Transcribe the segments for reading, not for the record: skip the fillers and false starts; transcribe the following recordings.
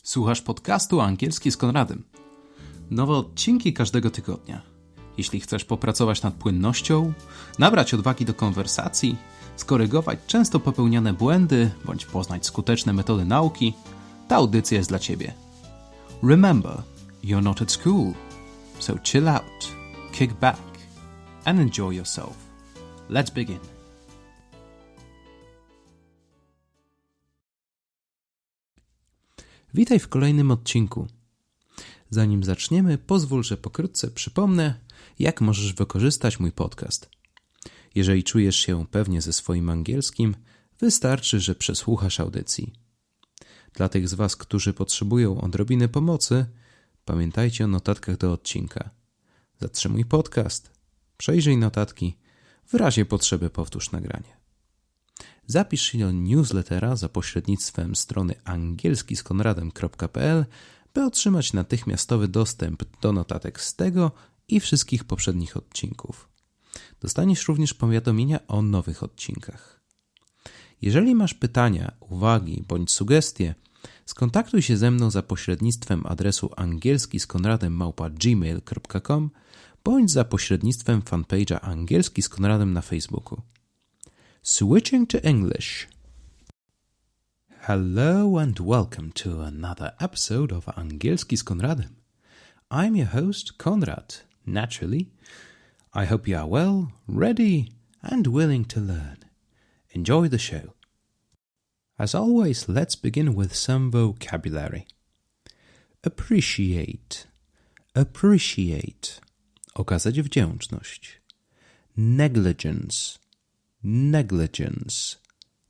Słuchasz podcastu Angielski z Konradem. Nowe odcinki każdego tygodnia. Jeśli chcesz popracować nad płynnością, nabrać odwagi do konwersacji, skorygować często popełniane błędy bądź poznać skuteczne metody nauki, ta audycja jest dla Ciebie. Remember, you're not at school, so chill out, kick back and enjoy yourself. Let's begin. Witaj w kolejnym odcinku. Zanim zaczniemy, pozwól, że pokrótce przypomnę, jak możesz wykorzystać mój podcast. Jeżeli czujesz się pewnie ze swoim angielskim, wystarczy, że przesłuchasz audycji. Dla tych z Was, którzy potrzebują odrobiny pomocy, pamiętajcie o notatkach do odcinka. Zatrzymuj podcast, przejrzyj notatki, w razie potrzeby powtórz nagranie. Zapisz się do newslettera za pośrednictwem strony angielskiskonradem.pl, by otrzymać natychmiastowy dostęp do notatek z tego i wszystkich poprzednich odcinków. Dostaniesz również powiadomienia o nowych odcinkach. Jeżeli masz pytania, uwagi bądź sugestie, skontaktuj się ze mną za pośrednictwem adresu angielskiskonradem@gmail.com bądź za pośrednictwem fanpage'a Angielski z Konradem na Facebooku. Switching to English. Hello and welcome to another episode of Angielski z Konradem. I'm your host, Konrad, naturally. I hope you are well, ready and willing to learn. Enjoy the show. As always, let's begin with some vocabulary. Appreciate. Appreciate. Okazać wdzięczność. Negligence. Negligence.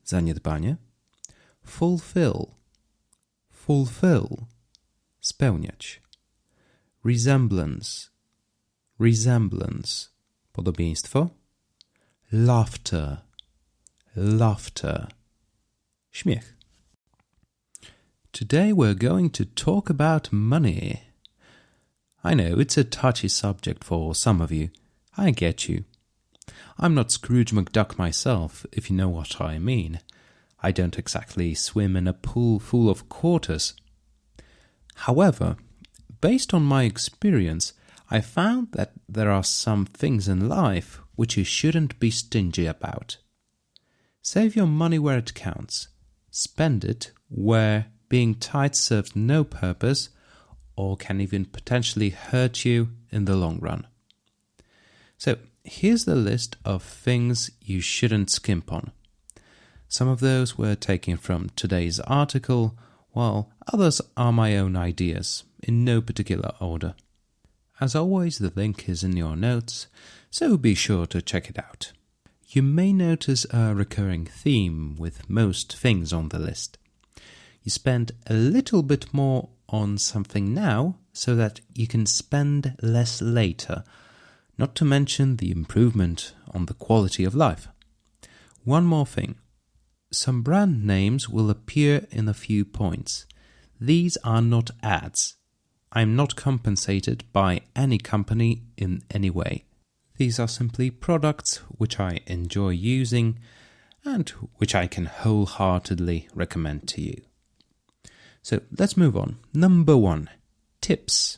Zaniedbanie. Fulfill. Fulfill. Spełniać. Resemblance. Resemblance. Podobieństwo. Laughter. Laughter. Śmiech. Today we're going to talk about money. I know it's a touchy subject for some of you. I get you. I'm not Scrooge McDuck myself, if you know what I mean. I don't exactly swim in a pool full of quarters. However, based on my experience, I found that there are some things in life which you shouldn't be stingy about. Save your money where it counts. Spend it where being tight serves no purpose or can even potentially hurt you in the long run. So, here's the list of things you shouldn't skimp on. Some of those were taken from today's article, while others are my own ideas, in no particular order. As always, the link is in your notes, so be sure to check it out. You may notice a recurring theme with most things on the list. You spend a little bit more on something now so that you can spend less later, not to mention the improvement on the quality of life. One more thing. Some brand names will appear in a few points. These are not ads. I'm not compensated by any company in any way. These are simply products which I enjoy using and which I can wholeheartedly recommend to you. So let's move on. Number 1. Tips.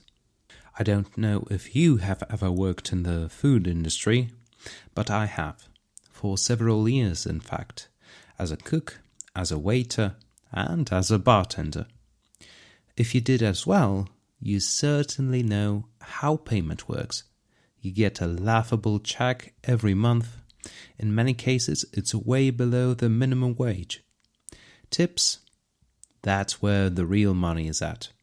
I don't know if you have ever worked in the food industry, but I have, for several years in fact, as a cook, as a waiter, and as a bartender. If you did as well, you certainly know how payment works. You get a laughable check every month. In many cases, it's way below the minimum wage. Tips? That's where the real money is at.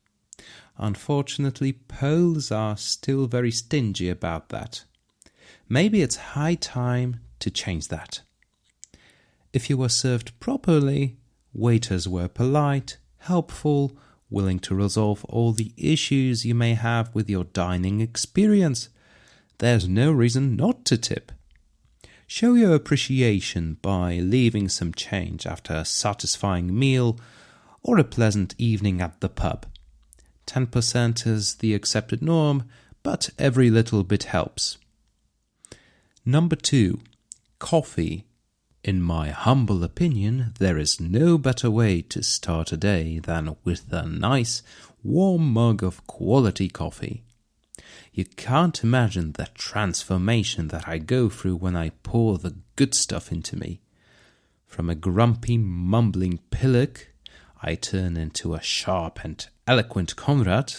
Unfortunately, Poles are still very stingy about that. Maybe it's high time to change that. If you were served properly, waiters were polite, helpful, willing to resolve all the issues you may have with your dining experience, there's no reason not to tip. Show your appreciation by leaving some change after a satisfying meal or a pleasant evening at the pub. 10% is the accepted norm, but every little bit helps. Number 2. Coffee. In my humble opinion, there is no better way to start a day than with a nice, warm mug of quality coffee. You can't imagine the transformation that I go through when I pour the good stuff into me. From a grumpy, mumbling pillock, I turn into a sharp and eloquent comrade,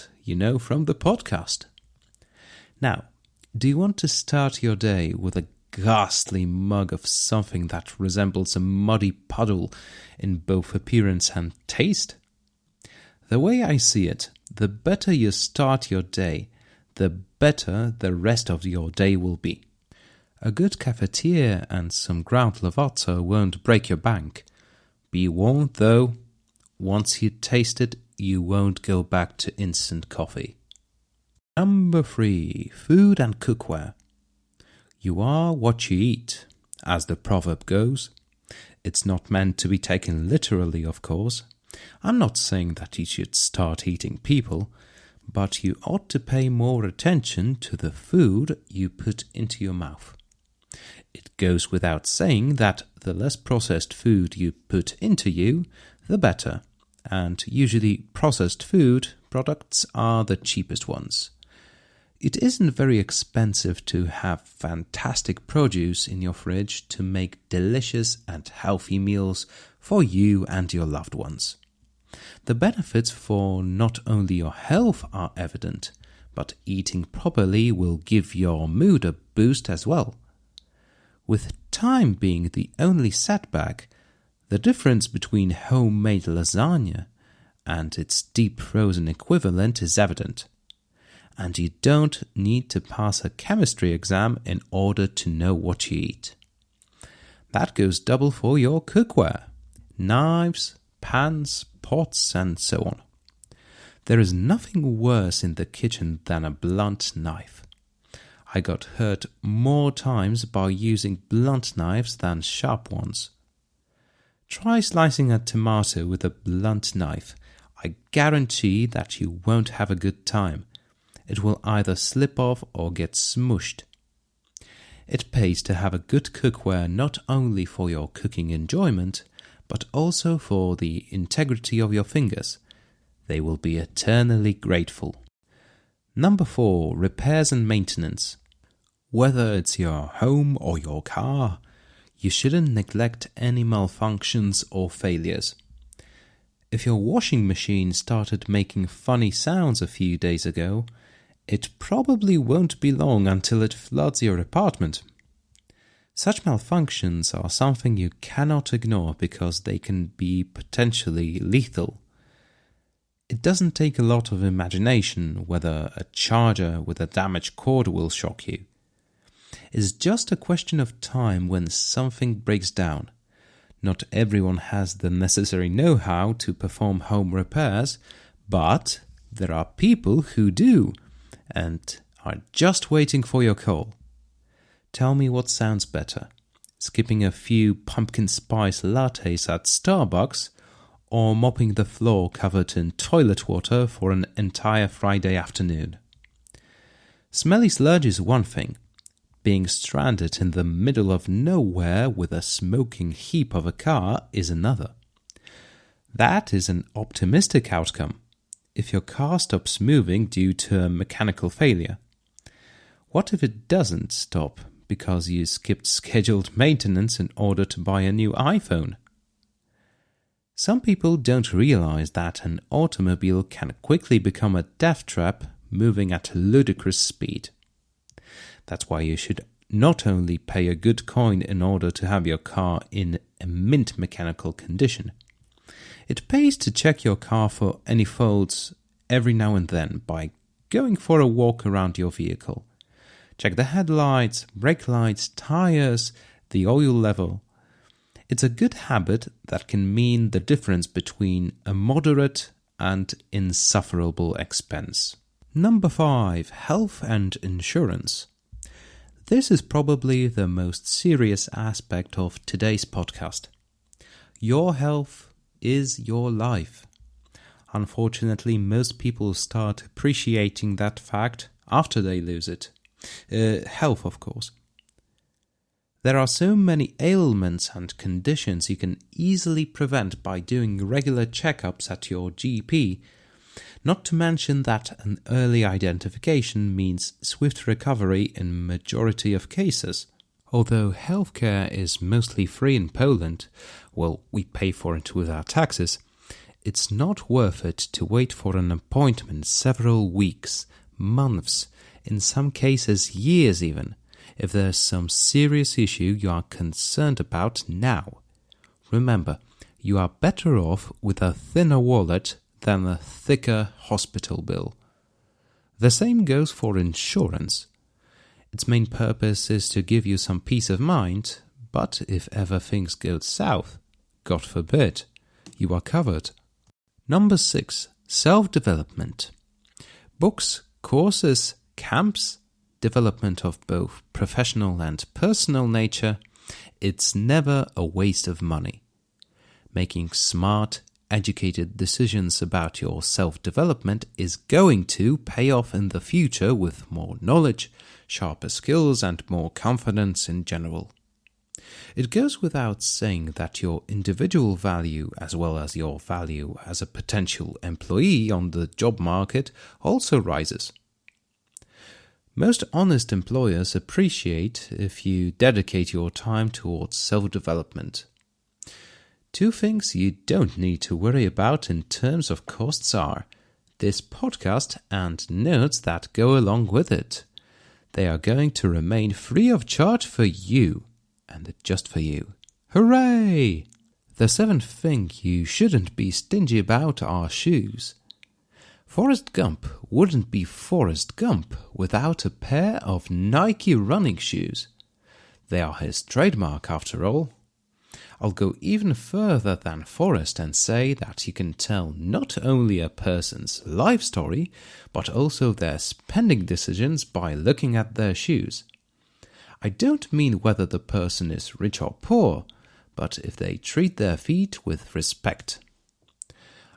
from the podcast. Now, do you want to start your day with a ghastly mug of something that resembles a muddy puddle in both appearance and taste? The way I see it, the better you start your day, the better the rest of your day will be. A good cafetiere and some ground lavato won't break your bank. Be warned though, once you taste it, you won't go back to instant coffee. Number 3. Food and cookware. You are what you eat, as the proverb goes. It's not meant to be taken literally, of course. I'm not saying that you should start eating people, but you ought to pay more attention to the food you put into your mouth. It goes without saying that the less processed food you put into you, the better, and usually processed food products are the cheapest ones. It isn't very expensive to have fantastic produce in your fridge to make delicious and healthy meals for you and your loved ones. The benefits for not only your health are evident, but eating properly will give your mood a boost as well. With time being the only setback, the difference between homemade lasagna and its deep frozen equivalent is evident. And you don't need to pass a chemistry exam in order to know what you eat. That goes double for your cookware, knives, pans, pots, and so on. There is nothing worse in the kitchen than a blunt knife. I got hurt more times by using blunt knives than sharp ones. Try slicing a tomato with a blunt knife. I guarantee that you won't have a good time. It will either slip off or get smushed. It pays to have a good cookware not only for your cooking enjoyment, but also for the integrity of your fingers. They will be eternally grateful. Number 4. Repairs and maintenance. Whether it's your home or your car, you shouldn't neglect any malfunctions or failures. If your washing machine started making funny sounds a few days ago, it probably won't be long until it floods your apartment. Such malfunctions are something you cannot ignore because they can be potentially lethal. It doesn't take a lot of imagination whether a charger with a damaged cord will shock you. It's just a question of time when something breaks down. Not everyone has the necessary know-how to perform home repairs, but there are people who do and are just waiting for your call. Tell me what sounds better, skipping a few pumpkin spice lattes at Starbucks or mopping the floor covered in toilet water for an entire Friday afternoon. Smelly sludge is one thing. Being stranded in the middle of nowhere with a smoking heap of a car is another. That is an optimistic outcome if your car stops moving due to a mechanical failure. What if it doesn't stop because you skipped scheduled maintenance in order to buy a new iPhone? Some people don't realize that an automobile can quickly become a death trap moving at ludicrous speed. That's why you should not only pay a good coin in order to have your car in a mint mechanical condition. It pays to check your car for any faults every now and then by going for a walk around your vehicle. Check the headlights, brake lights, tires, the oil level. It's a good habit that can mean the difference between a moderate and insufferable expense. Number 5. Health and insurance. This is probably the most serious aspect of today's podcast. Your health is your life. Unfortunately, most people start appreciating that fact after they lose it. Health, of course. There are so many ailments and conditions you can easily prevent by doing regular checkups at your GP, not to mention that an early identification means swift recovery in majority of cases. Although healthcare is mostly free in Poland, well, we pay for it with our taxes, it's not worth it to wait for an appointment several weeks, months, in some cases years even, if there's some serious issue you are concerned about now. Remember, you are better off with a thinner wallet than a thicker hospital bill. The same goes for insurance. Its main purpose is to give you some peace of mind, but if ever things go south, God forbid, you are covered. Number 6. Self-development. Books, courses, camps, development of both professional and personal nature, it's never a waste of money. Making smart, educated decisions about your self-development is going to pay off in the future with more knowledge, sharper skills, and more confidence in general. It goes without saying that your individual value as well as your value as a potential employee on the job market also rises. Most honest employers appreciate if you dedicate your time towards self-development. 2 things you don't need to worry about in terms of costs are this podcast and notes that go along with it. They are going to remain free of charge for you, and just for you. Hooray! The 7th thing you shouldn't be stingy about are shoes. Forrest Gump wouldn't be Forrest Gump without a pair of Nike running shoes. They are his trademark after all. I'll go even further than Forrest and say that you can tell not only a person's life story, but also their spending decisions by looking at their shoes. I don't mean whether the person is rich or poor, but if they treat their feet with respect.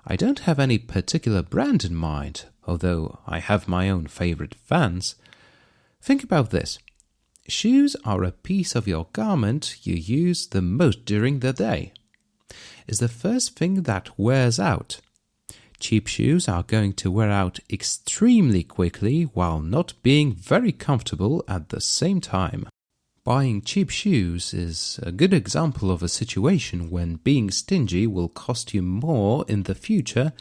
I don't have any particular brand in mind, although I have my own favorite Vans. Think about this. Shoes are a piece of your garment you use the most during the day. It's the first thing that wears out. Cheap shoes are going to wear out extremely quickly while not being very comfortable at the same time. Buying cheap shoes is a good example of a situation when being stingy will cost you more in the future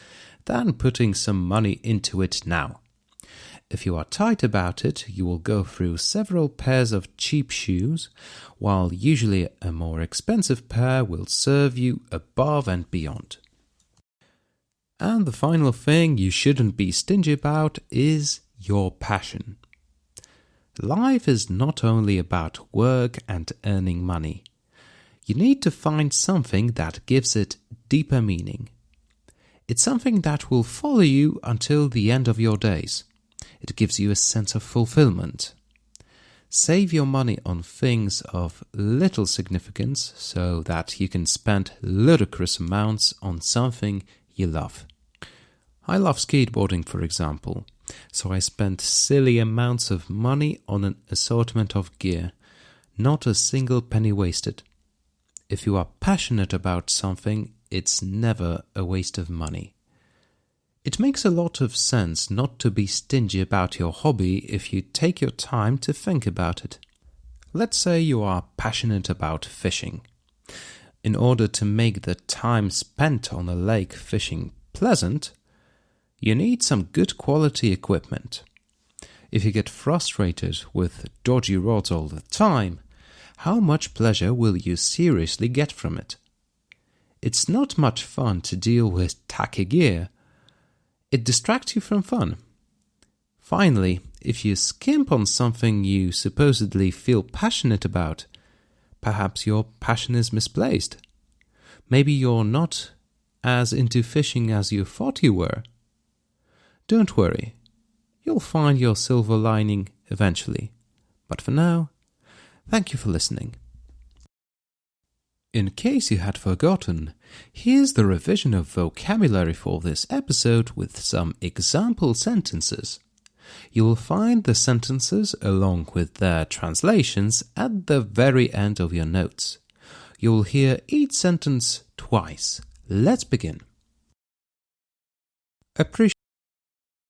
than putting some money into it now. If you are tight about it, you will go through several pairs of cheap shoes, while usually a more expensive pair will serve you above and beyond. And the final thing you shouldn't be stingy about is your passion. Life is not only about work and earning money. You need to find something that gives it deeper meaning. It's something that will follow you until the end of your days. It gives you a sense of fulfillment. Save your money on things of little significance so that you can spend ludicrous amounts on something you love. I love skateboarding, for example, so I spent silly amounts of money on an assortment of gear, not a single penny wasted. If you are passionate about something, it's never a waste of money. It makes a lot of sense not to be stingy about your hobby if you take your time to think about it. Let's say you are passionate about fishing. In order to make the time spent on a lake fishing pleasant, you need some good quality equipment. If you get frustrated with dodgy rods all the time, how much pleasure will you seriously get from it? It's not much fun to deal with tacky gear. It distracts you from fun. Finally, if you skimp on something you supposedly feel passionate about, perhaps your passion is misplaced. Maybe you're not as into fishing as you thought you were. Don't worry, you'll find your silver lining eventually. But for now, thank you for listening. In case you had forgotten, here's the revision of vocabulary for this episode with some example sentences. You will find the sentences along with their translations at the very end of your notes. You will hear each sentence twice. Let's begin. Appreciate